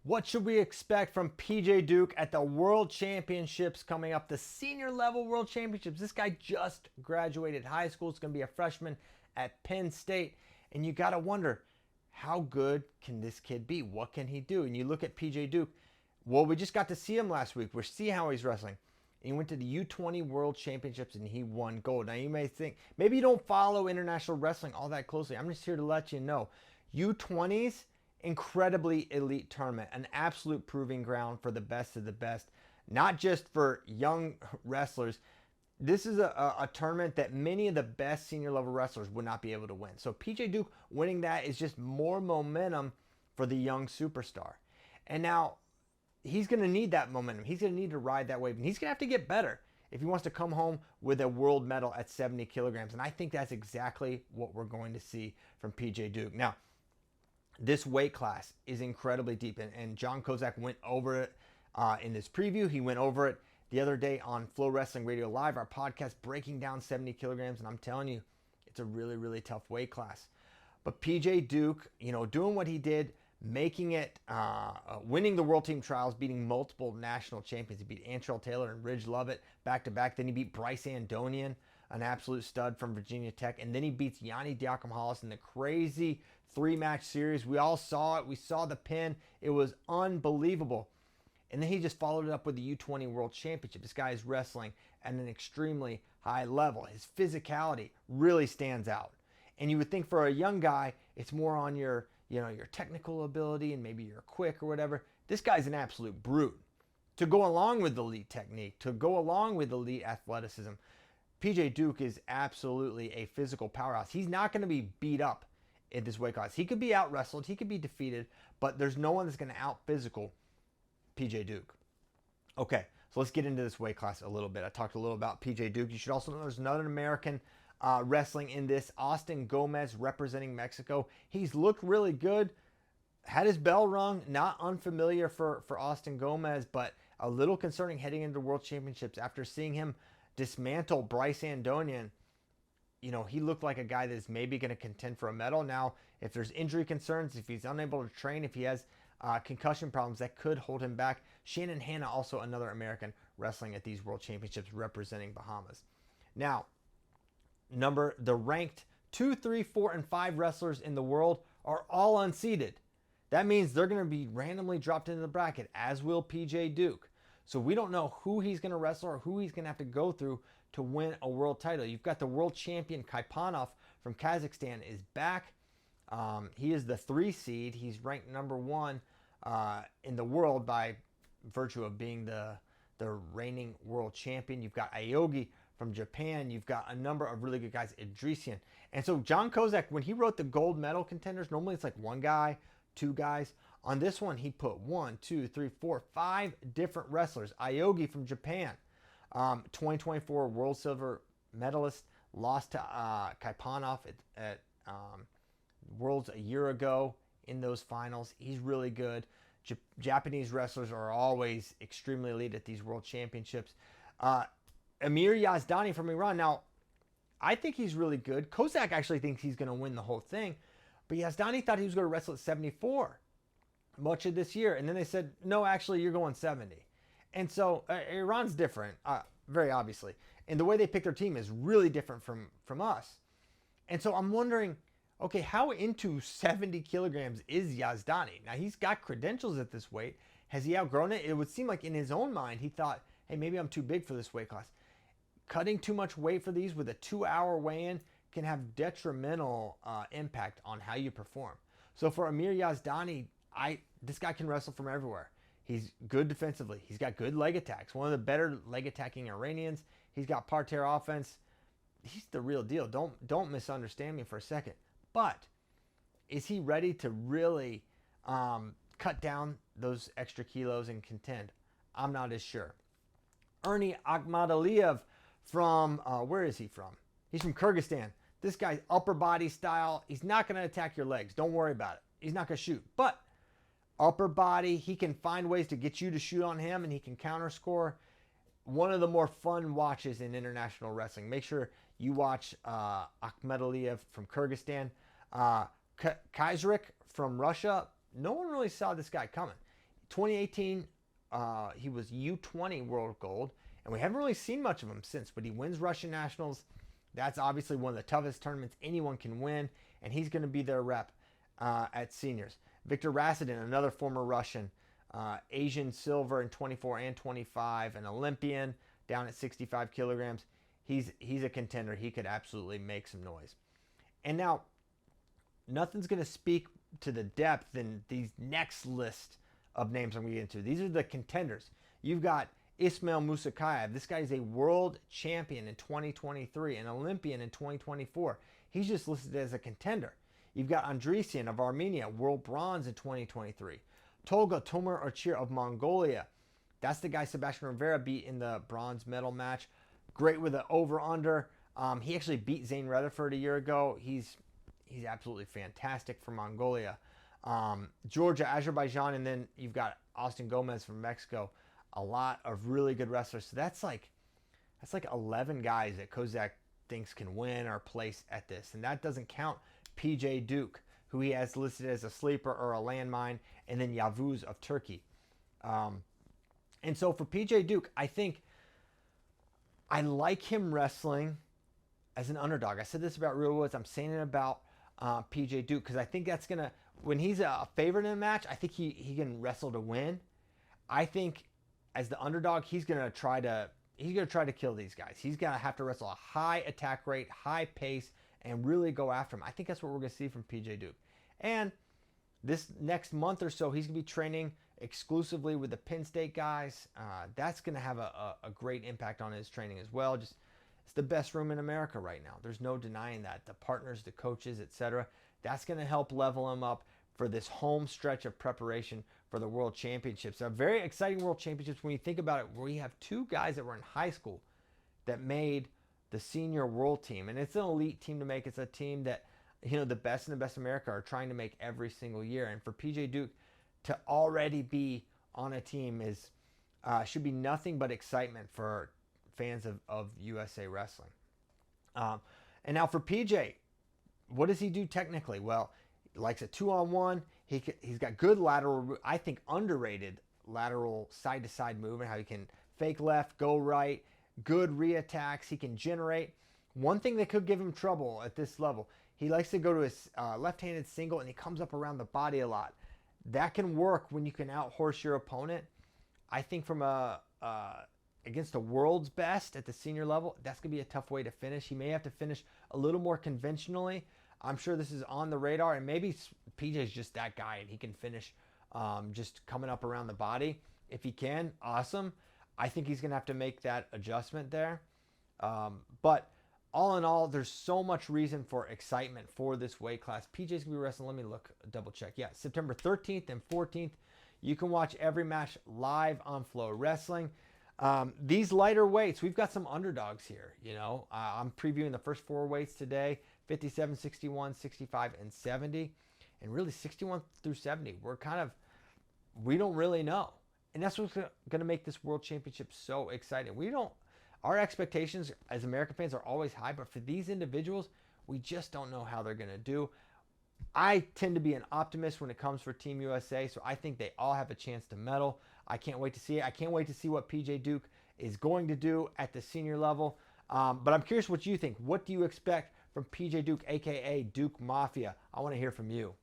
What should we expect from PJ Duke at the World Championships coming up? The senior level World Championships. This guy just graduated high school. He's going to be a freshman at Penn State. And you got to wonder, how good can this kid be? What can he do? And you look at PJ Duke. Well, we just got to see him last week. We're seeing how he's wrestling. He went to the U20 World Championships and he won gold. Now you may think, maybe you don't follow international wrestling all that closely. I'm just here to let you know. U20s, incredibly elite tournament, an absolute proving ground for the best of the best, not just for young wrestlers. This is a tournament that many of the best senior level wrestlers would not be able to win. So PJ Duke winning that is just more momentum for the young superstar. And now he's going to need that momentum. He's going to need to ride that wave, and he's going to have to get better if he wants to come home with a world medal at 70 kilograms. And I think that's exactly what we're going to see from PJ Duke. Now, this weight class is incredibly deep, and John Kozak went over it in this preview. He went over it the other day on FloWrestling Radio Live, our podcast, breaking down 70 kilograms, and I'm telling you, it's a really, really tough weight class. But PJ Duke, doing what he did, making it, winning the World Team Trials, beating multiple national champions. He beat Antrell Taylor and Ridge Lovett back-to-back. Then he beat Bryce Andonian, an absolute stud from Virginia Tech. And then he beats Yanni Diakomahalis in the crazy 3-match series. We all saw it. We saw the pin. It was unbelievable. And then he just followed it up with the U20 World Championship. This guy is wrestling at an extremely high level. His physicality really stands out. And you would think for a young guy, it's more on your technical ability and maybe you're quick or whatever. This guy's an absolute brute. To go along with the elite technique, to go along with elite athleticism, PJ Duke is absolutely a physical powerhouse. He's not going to be beat up in this weight class. He could be out wrestled, he could be defeated, but there's no one that's going to out physical PJ Duke. Okay, so let's get into this weight class a little bit. I talked a little about PJ Duke. You should also know there's another American wrestling in this, Austin Gomez, representing Mexico. He's looked really good, had his bell rung. Not unfamiliar for Austin Gomez, but a little concerning heading into World Championships after seeing him dismantle Bryce Andonian. He looked like a guy that is maybe going to contend for a medal. Now, if there's injury concerns, if he's unable to train, if he has concussion problems, that could hold him back. Shannon Hanna, also another American wrestling at these World Championships, representing Bahamas. Now, the ranked 2, 3, 4, and 5 wrestlers in the world are all unseeded. That means they're going to be randomly dropped into the bracket, as will PJ Duke. So we don't know who he's going to wrestle or who he's going to have to go through to win a world title. You've got the world champion Kaipanov from Kazakhstan is back. He is the 3 seed. He's ranked number 1 in the world by virtue of being the reigning world champion. You've got Aogi from Japan. You've got a number of really good guys, Idrisian. And so John Kozak, when he wrote the gold medal contenders, normally it's like 1 guy, 2 guys. On this one, he put 1, 2, 3, 4, 5 different wrestlers. Aogi from Japan, 2024 world silver medalist, lost to Kaipanov at Worlds a year ago in those finals. He's really good. Japanese wrestlers are always extremely elite at these world championships. Amir Yazdani from Iran. Now, I think he's really good. Kozak actually thinks he's going to win the whole thing. But Yazdani thought he was going to wrestle at 74 much of this year. And then they said, no, actually, you're going 70. And so Iran's different, very obviously. And the way they pick their team is really different from us. And so I'm wondering, okay, how into 70 kilograms is Yazdani? Now, he's got credentials at this weight. Has he outgrown it? It would seem like in his own mind, he thought, hey, maybe I'm too big for this weight class. Cutting too much weight for these with a 2-hour weigh-in can have detrimental impact on how you perform. So for Amir Yazdani, this guy can wrestle from everywhere. He's good defensively. He's got good leg attacks. One of the better leg attacking Iranians. He's got parterre offense. He's the real deal. Don't misunderstand me for a second. But is he ready to really cut down those extra kilos and contend? I'm not as sure. Ernie Akhmadaliyev from, where is he from? He's from Kyrgyzstan. This guy's upper body style. He's not going to attack your legs. Don't worry about it. He's not going to shoot. But upper body, he can find ways to get you to shoot on him, and he can counter score. One of the more fun watches in international wrestling. Make sure you watch Akhmadaliyev from Kyrgyzstan. Kaiserik from Russia. No one really saw this guy coming. 2018, he was U20 world gold, and we haven't really seen much of him since, but he wins Russian Nationals. That's obviously one of the toughest tournaments anyone can win, and he's going to be their rep at seniors. Victor Rasidin, another former Russian, Asian silver in 24 and 25, an Olympian down at 65 kilograms. He's a contender. He could absolutely make some noise. And now, nothing's going to speak to the depth in these next list of names I'm going to get into. These are the contenders. You've got Ismail Musakayev. This guy is a world champion in 2023, an Olympian in 2024. He's just listed as a contender. You've got Andresian of Armenia, world bronze in 2023. Tolga Tomir of Mongolia. That's the guy Sebastian Rivera beat in the bronze medal match. Great with the over-under. He actually beat Zane Rutherford a year ago. He's absolutely fantastic for Mongolia. Georgia, Azerbaijan, and then you've got Austin Gomez from Mexico. A lot of really good wrestlers. So that's like 11 guys that Kozak thinks can win or place at this. And that doesn't count PJ Duke, who he has listed as a sleeper or a landmine, and then Yavuz of Turkey. And so for PJ Duke, I think I like him wrestling as an underdog. I said this about Real Woods. I'm saying it about PJ Duke because I think that's going to, when he's a favorite in a match, I think he can wrestle to win. I think as the underdog, he's going to try to kill these guys. He's going to have to wrestle a high attack rate, high pace, and really go after him. I think that's what we're going to see from PJ Duke. And this next month or so, he's going to be training exclusively with the Penn State guys. That's going to have a great impact on his training as well. It's the best room in America right now. There's no denying that. The partners, the coaches, etc. That's going to help level him up for this home stretch of preparation for the World Championships. A very exciting World Championships when you think about it, where we have two guys that were in high school that made the senior world team. And it's an elite team to make. It's a team that, the best in the best America are trying to make every single year. And for PJ Duke to already be on a team should be nothing but excitement for fans of USA Wrestling. And now for PJ, what does he do technically? Well, he likes a 2-on-1. He's got good lateral, I think underrated lateral side-to-side movement, how he can fake left, go right, good re-attacks. He can generate. One thing that could give him trouble at this level, he likes to go to his left-handed single, and he comes up around the body a lot. That can work when you can out-horse your opponent. I think from against the world's best at the senior level, that's going to be a tough way to finish. He may have to finish a little more conventionally. I'm sure this is on the radar, and maybe PJ's just that guy, and he can finish just coming up around the body. If he can, awesome. I think he's going to have to make that adjustment there. But all in all, there's so much reason for excitement for this weight class. PJ's going to be wrestling, let me look, double check. Yeah, September 13th and 14th. You can watch every match live on FloWrestling. These lighter weights, we've got some underdogs here. I'm previewing the first four weights today, 57, 61, 65, and 70. And really 61 through 70, we don't really know. And that's what's going to make this World Championship so exciting. Our expectations as American fans are always high, but for these individuals, we just don't know how they're going to do. I tend to be an optimist when it comes for Team USA, so I think they all have a chance to medal. I can't wait to see it. I can't wait to see what PJ Duke is going to do at the senior level. But I'm curious what you think. What do you expect from PJ Duke, a.k.a. Duke Mafia? I want to hear from you.